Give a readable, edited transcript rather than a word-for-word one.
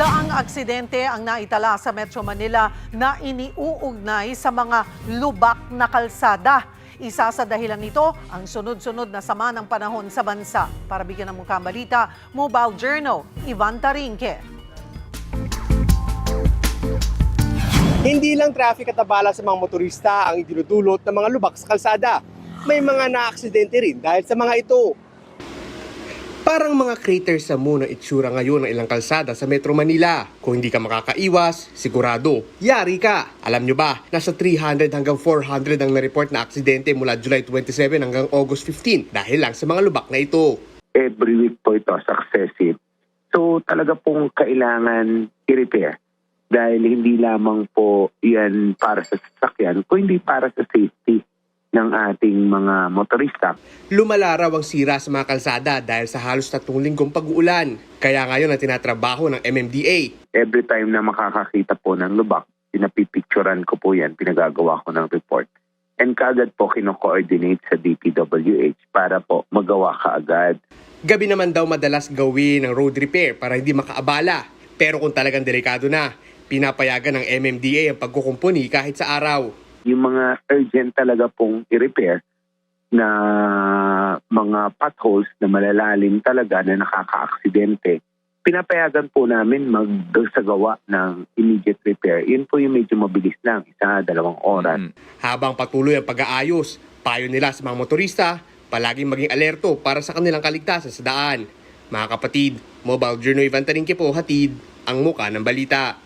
Daang aksidente ang naitala sa Metro Manila na iniuugnay sa mga lubak na kalsada. Isa sa dahilan nito ang sunod-sunod na sama ng panahon sa bansa. Para bigyan ng mukhang balita, Mobile Journal, Ivan Tarinque. Hindi lang traffic at abala sa mga motorista ang idinudulot ng mga lubak sa kalsada. May mga naaksidente rin dahil sa mga ito. Parang mga crater sa moon ang itsura ngayon ng ilang kalsada sa Metro Manila. Kung hindi ka makakaiwas, sigurado, yari ka. Alam nyo ba, nasa 300 hanggang 400 ang na-report na aksidente mula July 27 hanggang August 15 dahil lang sa mga lubak na ito. Every week po ito successive. So talaga pong kailangan i-repair. Dahil hindi lamang po yan para sa sasakyan, kundi para sa safety ng ating mga motorista. Lumala raw ang sira sa mga kalsada dahil sa halos 3 linggong pag-uulan. Kaya ngayon ang tinatrabaho ng MMDA. Every time na makakakita po ng lubak, pinapipicturan ko po yan, pinagagawa ko ng report. And kaagad po kino-coordinate sa DPWH para po magawa kaagad. Gabi naman daw madalas gawin ng road repair para hindi makaabala. Pero kung talagang delikado na, pinapayagan ng MMDA ang pagkukumpuni kahit sa araw. Yung mga urgent talaga pong i-repair na mga potholes na malalalim talaga na nakaka-aksidente, pinapayagan po namin magsagawa ng immediate repair. Yun po yung medyo mabilis lang, 1-2 oras. Habang patuloy ang pag-aayos, payo nila sa mga motorista, palaging maging alerto para sa kanilang kaligtasan sa daan. Mga kapatid, Mobile Journal Ivan Tarinque po, hatid ang muka ng balita.